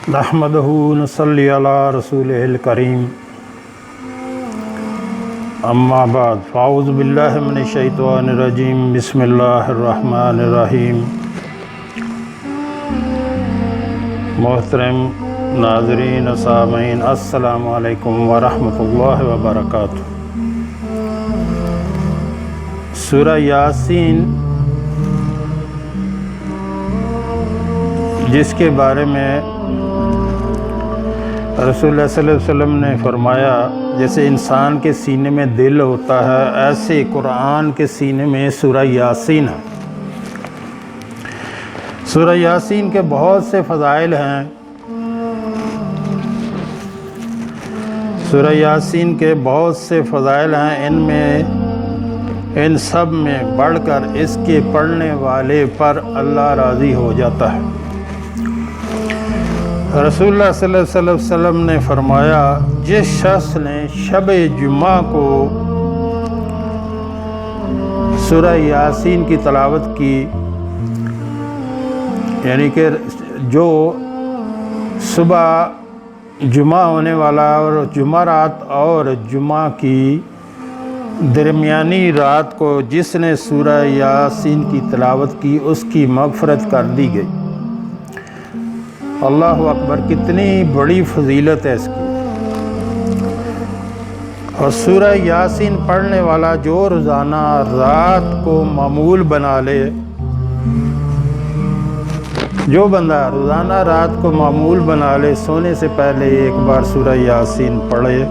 نحمدہ نصلی علی رسولہ الکریم اما بعد فاعوذ باللہ من الشیطان الرجیم بسم اللہ الرحمن الرحیم۔ محترم ناظرین و سامعین، السلام علیکم ورحمۃ اللہ وبرکاتہ۔ سورہ یاسین، جس کے بارے میں رسول اللہ صلی اللہ علیہ وسلم نے فرمایا جیسے انسان کے سینے میں دل ہوتا ہے، ایسے قرآن کے سینے میں سورہ یاسین ہے۔ سورہ یاسین کے بہت سے فضائل ہیں۔ سورہ یاسین کے بہت سے فضائل ہیں، ان سب میں بڑھ کر اس کے پڑھنے والے پر اللہ راضی ہو جاتا ہے۔ رسول اللہ صلی اللہ علیہ وسلم نے فرمایا، جس شخص نے شب جمعہ کو سورہ یاسین کی تلاوت کی، یعنی کہ جو صبح جمعہ ہونے والا اور جمعرات اور جمعہ کی درمیانی رات کو جس نے سورہ یاسین کی تلاوت کی، اس کی مغفرت کر دی گئی۔ اللہ اکبر، کتنی بڑی فضیلت ہے اس کی۔ اور سورہ یاسین پڑھنے والا جو روزانہ رات کو معمول بنا لے، جو بندہ روزانہ رات کو معمول بنا لے، سونے سے پہلے ایک بار سورہ یاسین پڑھے،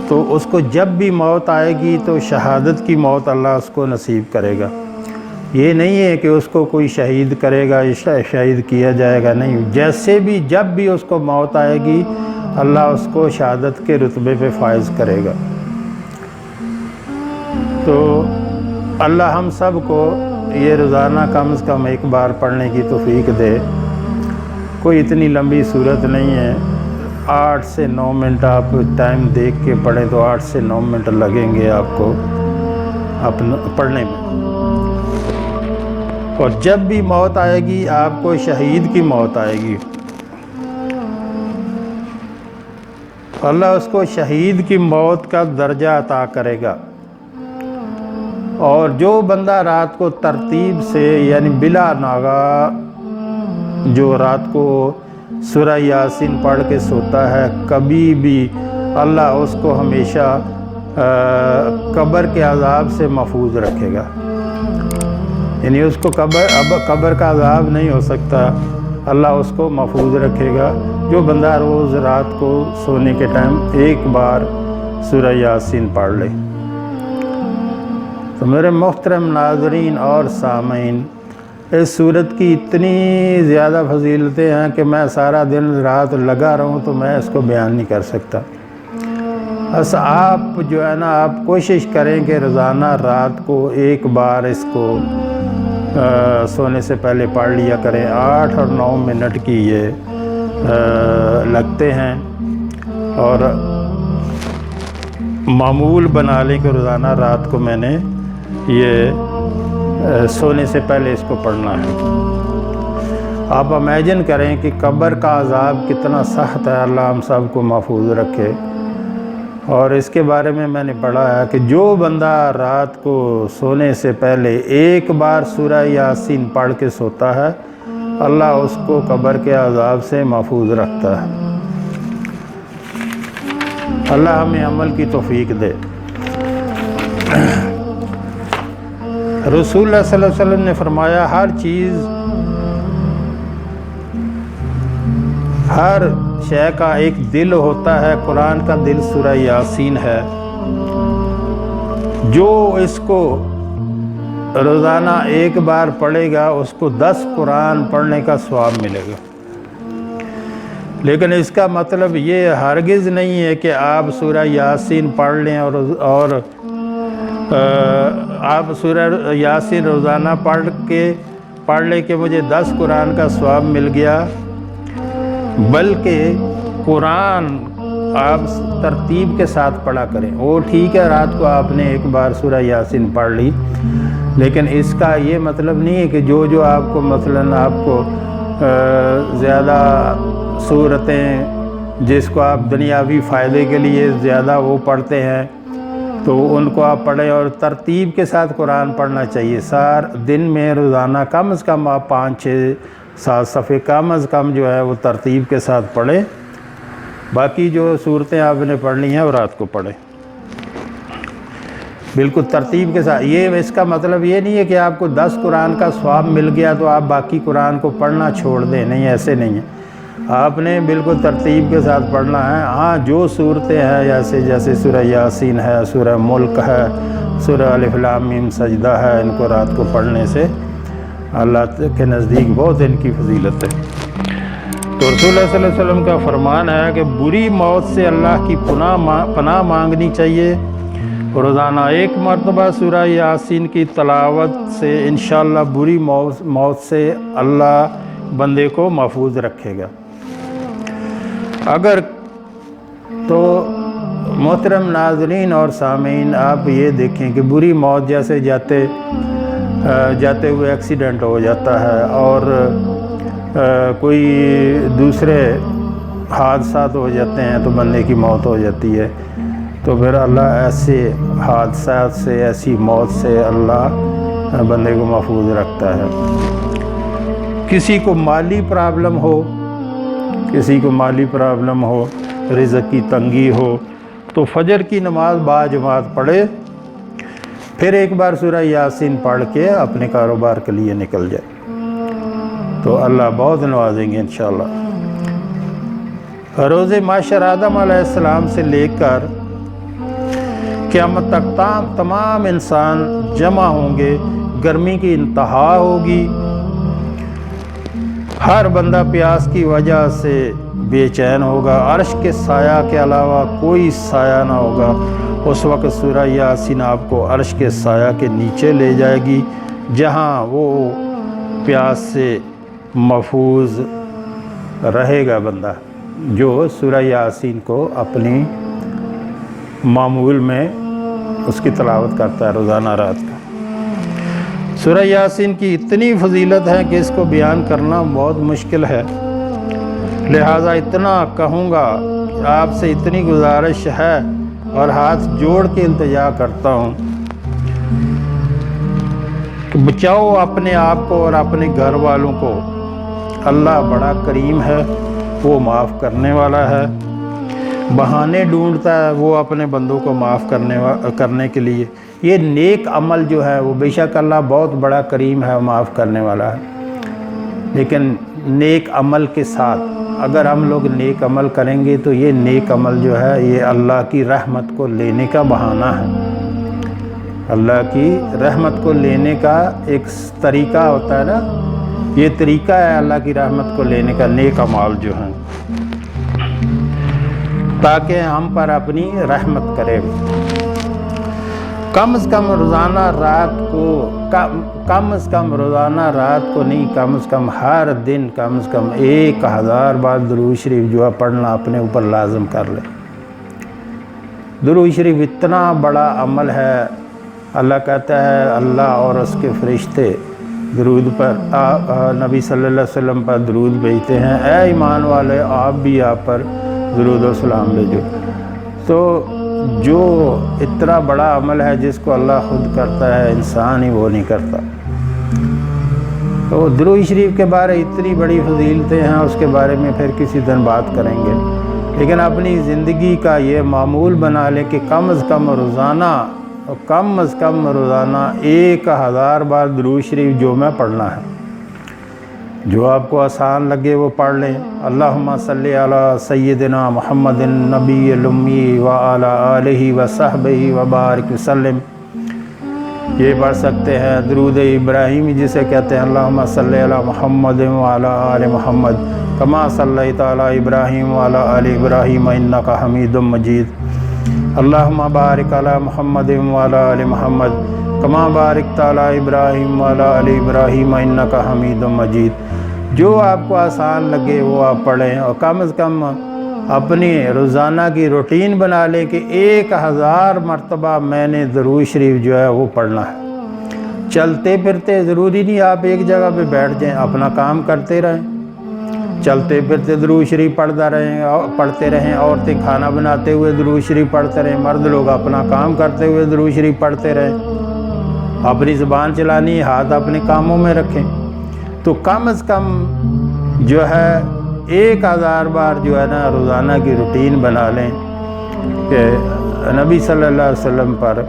تو اس کو جب بھی موت آئے گی تو شہادت کی موت اللہ اس کو نصیب کرے گا۔ یہ نہیں ہے کہ اس کو کوئی شہید کرے گا، شہید کیا جائے گا، نہیں، جیسے بھی جب بھی اس کو موت آئے گی اللہ اس کو شہادت کے رتبے پہ فائز کرے گا۔ تو اللہ ہم سب کو یہ روزانہ کم از کم ایک بار پڑھنے کی توفیق دے۔ کوئی اتنی لمبی صورت نہیں ہے، 8 سے 9 منٹ آپ ٹائم دیکھ کے پڑھیں تو 8 سے 9 منٹ لگیں گے آپ کو پڑھنے میں۔ اور جب بھی موت آئے گی آپ کو شہید کی موت آئے گی، اللہ اس کو شہید کی موت کا درجہ عطا کرے گا۔ اور جو بندہ رات کو ترتیب سے یعنی بلا ناغہ جو رات کو سورہ یاسین پڑھ کے سوتا ہے، کبھی بھی اللہ اس کو ہمیشہ قبر کے عذاب سے محفوظ رکھے گا، یعنی اس کو قبر کا عذاب نہیں ہو سکتا، اللہ اس کو محفوظ رکھے گا۔ جو بندہ روز رات کو سونے کے ٹائم ایک بار سورہ یاسین پڑھ لے۔ تو میرے محترم ناظرین اور سامعین، اس سورت کی اتنی زیادہ فضیلتیں ہیں کہ میں سارا دن رات لگا رہوں تو میں اس کو بیان نہیں کر سکتا۔ بس آپ جو ہے نا، آپ کوشش کریں کہ روزانہ رات کو ایک بار اس کو سونے سے پہلے پڑھ لیا کریں۔ 8 اور 9 منٹ کی یہ لگتے ہیں، اور معمول بنا لیں کہ روزانہ رات کو میں نے یہ سونے سے پہلے اس کو پڑھنا ہے۔ آپ امیجن کریں کہ قبر کا عذاب کتنا سخت ہے، اللہ ہم سب کو محفوظ رکھے۔ اور اس کے بارے میں نے پڑھا ہے کہ جو بندہ رات کو سونے سے پہلے ایک بار سورہ یاسین پڑھ کے سوتا ہے، اللہ اس کو قبر کے عذاب سے محفوظ رکھتا ہے۔ اللہ ہمیں عمل کی توفیق دے۔ رسول اللہ صلی اللہ علیہ وسلم نے فرمایا، ہر شے کا ایک دل ہوتا ہے، قرآن کا دل سورہ یاسین ہے۔ جو اس کو روزانہ ایک بار پڑھے گا اس کو 10 قرآن پڑھنے کا ثواب ملے گا۔ لیکن اس کا مطلب یہ ہرگز نہیں ہے کہ آپ سورہ یاسین پڑھ لیں اور آپ سورہ یاسین روزانہ پڑھ لیں کہ مجھے 10 قرآن کا ثواب مل گیا، بلکہ قرآن آپ ترتیب کے ساتھ پڑھا کریں۔ وہ ٹھیک ہے، رات کو آپ نے ایک بار سورہ یاسین پڑھ لی، لیکن اس کا یہ مطلب نہیں ہے کہ جو آپ کو مثلاً آپ کو زیادہ صورتیں جس کو آپ دنیاوی فائدے کے لیے زیادہ وہ پڑھتے ہیں تو ان کو آپ پڑھیں، اور ترتیب کے ساتھ قرآن پڑھنا چاہیے۔ دن میں روزانہ کم از کم آپ 5-6-7 صفحے کم از کم جو ہے وہ ترتیب کے ساتھ پڑھیں۔ باقی جو صورتیں آپ نے پڑھنی ہیں وہ رات کو پڑھیں بالکل ترتیب کے ساتھ۔ اس کا مطلب یہ نہیں ہے کہ آپ کو 10 قرآن کا ثواب مل گیا تو آپ باقی قرآن کو پڑھنا چھوڑ دیں، نہیں، ایسے نہیں ہے۔ آپ نے بالکل ترتیب کے ساتھ پڑھنا ہے۔ ہاں جو صورتیں ہیں جیسے سورہ یاسین ہے، سورہ ملک ہے، سورہ الف لام میم سجدہ ہے، ان کو رات کو پڑھنے سے اللہ کے نزدیک بہت ان کی فضیلت ہے۔ تو رسول اللہ صلی اللہ علیہ وسلم کا فرمان ہے کہ بری موت سے اللہ کی پناہ مانگنی چاہیے۔ روزانہ 1 مرتبہ سورہ یاسین کی تلاوت سے انشاءاللہ بری موت سے اللہ بندے کو محفوظ رکھے گا۔ اگر تو محترم ناظرین اور سامعین، آپ یہ دیکھیں کہ بری موت جیسے جاتے ہوئے ایکسیڈنٹ ہو جاتا ہے اور کوئی دوسرے حادثات ہو جاتے ہیں تو بندے کی موت ہو جاتی ہے، تو پھر اللہ ایسے حادثات سے، ایسی موت سے اللہ بندے کو محفوظ رکھتا ہے۔ کسی کو مالی پرابلم ہو، رزق کی تنگی ہو، تو فجر کی نماز باجماعت پڑھے، پھر ایک بار سورہ یاسین پڑھ کے اپنے کاروبار کے لیے نکل جائے تو اللہ بہت نوازیں گے انشاءاللہ۔ روز معاشر آدم علیہ السلام سے لے کر قیامت تک تمام انسان جمع ہوں گے، گرمی کی انتہا ہوگی، ہر بندہ پیاس کی وجہ سے بے چین ہوگا، عرش کے سایہ کے علاوہ کوئی سایہ نہ ہوگا۔ اس وقت سورہ یاسین آپ کو عرش کے سایہ کے نیچے لے جائے گی، جہاں وہ پیاس سے محفوظ رہے گا بندہ جو سورہ یاسین کو اپنی معمول میں اس کی تلاوت کرتا ہے روزانہ رات کا۔ سورہ یاسین کی اتنی فضیلت ہے کہ اس کو بیان کرنا بہت مشکل ہے، لہٰذا اتنا کہوں گا کہ آپ سے اتنی گزارش ہے اور ہاتھ جوڑ کے التجا کرتا ہوں کہ بچاؤ اپنے آپ کو اور اپنے گھر والوں کو۔ اللہ بڑا کریم ہے، وہ معاف کرنے والا ہے، بہانے ڈھونڈتا ہے وہ اپنے بندوں کو معاف کرنے کے لیے۔ یہ نیک عمل جو ہے وہ بے شک اللہ بہت بڑا کریم ہے، معاف کرنے والا ہے، لیکن نیک عمل کے ساتھ اگر ہم لوگ نیک عمل کریں گے تو یہ نیک عمل جو ہے یہ اللہ کی رحمت کو لینے کا بہانہ ہے۔ اللہ کی رحمت کو لینے کا ایک طریقہ ہوتا ہے نا، یہ طریقہ ہے اللہ کی رحمت کو لینے کا، نیک اعمال جو ہیں، تاکہ ہم پر اپنی رحمت کرے۔ کم از کم روزانہ رات کو نہیں، کم از کم ہر دن کم از کم 1000 بار درود شریف جو ہے پڑھنا اپنے اوپر لازم کر لے۔ درود شریف اتنا بڑا عمل ہے، اللہ کہتا ہے اللہ اور اس کے فرشتے درود پر نبی صلی اللہ علیہ وسلم پر درود بھیجتے ہیں، اے ایمان والے آپ بھی آپ پر درود و سلام بھیجو۔ تو جو اتنا بڑا عمل ہے جس کو اللہ خود کرتا ہے، انسان ہی وہ نہیں کرتا۔ تو درود شریف کے بارے اتنی بڑی فضیلتیں ہیں، اس کے بارے میں پھر کسی دن بات کریں گے، لیکن اپنی زندگی کا یہ معمول بنا لیں کہ کم از کم روزانہ 1000 بار درود شریف جو میں پڑھنا ہے۔ جو آپ کو آسان لگے وہ پڑھ لیں۔ اللہم صلی علی سیدنا محمد النبی الامی وعلی آلہ وصحبہ وبارک وسلم، یہ پڑھ سکتے ہیں۔ درود ابراہیمی جسے کہتے ہیں، اللہم صلی علی محمد وعلی آل محمد کما صلیت علی ابراہیم وعلی آل ابراہیم انک حمید مجید، اللہم بارک علی محمد وعلی آل محمد کما بارکت علی ابراہیم وعلی آل ابراہیم انک حمید مجید۔ جو آپ کو آسان لگے وہ آپ پڑھیں، اور کم از کم اپنی روزانہ کی روٹین بنا لیں کہ 1000 مرتبہ میں نے درود شریف جو ہے وہ پڑھنا ہے۔ چلتے پھرتے ضروری نہیں آپ ایک جگہ پہ بیٹھ جائیں، اپنا کام کرتے رہیں، چلتے پھرتے درود شریف پڑھتے رہیں، عورتیں کھانا بناتے ہوئے درود شریف پڑھتے رہیں، مرد لوگ اپنا کام کرتے ہوئے درود شریف پڑھتے رہیں، اپنی زبان چلانی، ہاتھ اپنے کاموں میں رکھیں، تو کم از کم جو ہے 1000 بار جو ہے نا روزانہ کی روٹین بنا لیں کہ نبی صلی اللہ علیہ وسلم پر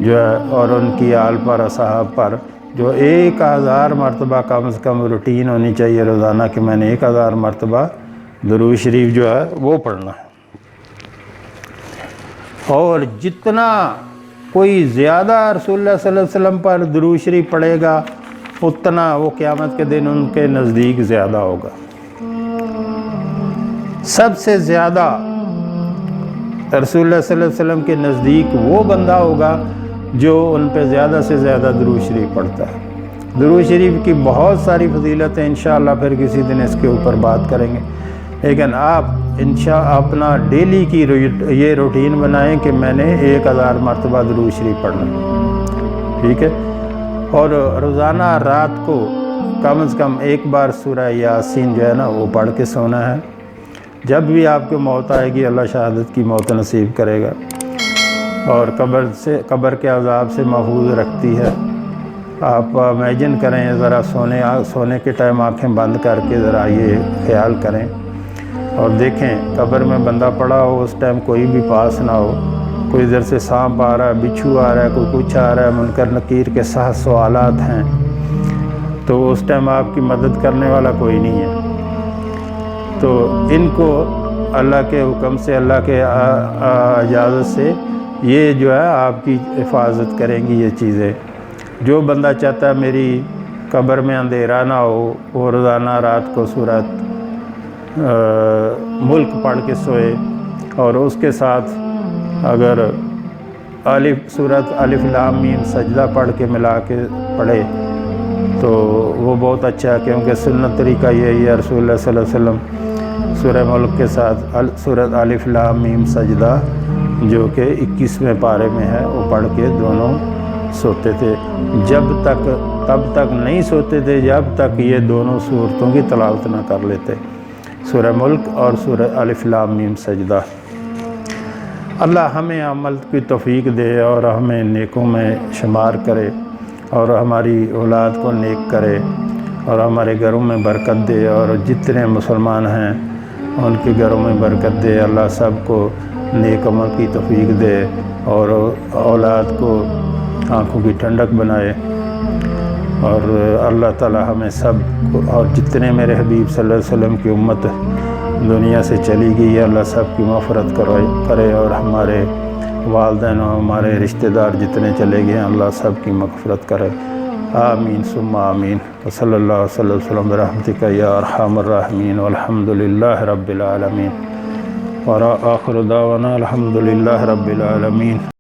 جو ہے اور ان کی آل پر اصحاب پر جو 1000 مرتبہ کم از کم روٹین ہونی چاہیے روزانہ کہ میں نے 1000 مرتبہ درود شریف جو ہے وہ پڑھنا ہے۔ اور جتنا کوئی زیادہ رسول اللہ صلی اللہ علیہ وسلم پر درود شریف پڑھے گا اتنا وہ قیامت کے دن ان کے نزدیک زیادہ ہوگا۔ سب سے زیادہ رسول اللہ صلی اللہ علیہ وسلم کے نزدیک وہ بندہ ہوگا جو ان پہ زیادہ سے زیادہ درود شریف پڑھتا ہے۔ درود شریف کی بہت ساری فضیلت ہیں، انشاءاللہ پھر کسی دن اس کے اوپر بات کریں گے، لیکن آپ اپنا ڈیلی کی یہ روٹین بنائیں کہ میں نے 1000 مرتبہ درود شریف پڑھنا، ٹھیک ہے؟ اور روزانہ رات کو کم از کم ایک بار سورہ یاسین جو ہے نا وہ پڑھ کے سونا ہے۔ جب بھی آپ کو موت آئے گی اللہ شہادت کی موت نصیب کرے گا اور قبر کے عذاب سے محفوظ رکھتی ہے۔ آپ امیجن کریں ذرا سونے کے ٹائم آنکھیں بند کر کے ذرا یہ خیال کریں اور دیکھیں قبر میں بندہ پڑا ہو، اس ٹائم کوئی بھی پاس نہ ہو، کوئی ادھر سے سانپ آ رہا ہے، بچھو آ رہا ہے، کوئی کچھ آ رہا ہے، منکر نکیر کے ساتھ سوالات ہیں، تو اس ٹائم آپ کی مدد کرنے والا کوئی نہیں ہے۔ تو ان کو اللہ کے حکم سے، اللہ کے اجازت سے یہ جو ہے آپ کی حفاظت کریں گی یہ چیزیں۔ جو بندہ چاہتا ہے میری قبر میں اندھیرا نہ ہو، وہ روزانہ رات کو سورۃ ملک پڑھ کے سوئے اور اس کے ساتھ اگر سورۃ الف لام میم سجدہ پڑھ کے ملا کے پڑھے تو وہ بہت اچھا ہے، کیونکہ سنت طریقہ یہی ہے رسول اللہ صلی اللہ علیہ وسلم سورہ ملک کے ساتھ سورۃ الف لام میم سجدہ جو کہ 21ویں پارے میں ہے وہ پڑھ کے دونوں سوتے تھے۔ تب تک نہیں سوتے تھے جب تک یہ دونوں سورتوں کی تلاوت نہ کر لیتے، سورہ ملک اور سورہ الف لام میم سجدہ۔ اللہ ہمیں عمل کی توفیق دے اور ہمیں نیکوں میں شمار کرے اور ہماری اولاد کو نیک کرے اور ہمارے گھروں میں برکت دے اور جتنے مسلمان ہیں ان کے گھروں میں برکت دے۔ اللہ سب کو نیک عمل کی توفیق دے اور اولاد کو آنکھوں کی ٹھنڈک بنائے، اور اللہ تعالی ہمیں سب کو اور جتنے میرے حبیب صلی اللہ علیہ وسلم کی امت دنیا سے چلی گئی ہے اللہ سب کی مغفرت کرے اور ہمارے والدین اور ہمارے رشتہ دار جتنے چلے گئے ہیں اللہ سب کی مغفرت کرے، آمین ثم آمین۔ وصلی اللہ وسلم برحمتک یا ارحم الراحمین والحمد للہ رب العالمین، وآخر دعوانا الحمد للہ رب العالمین۔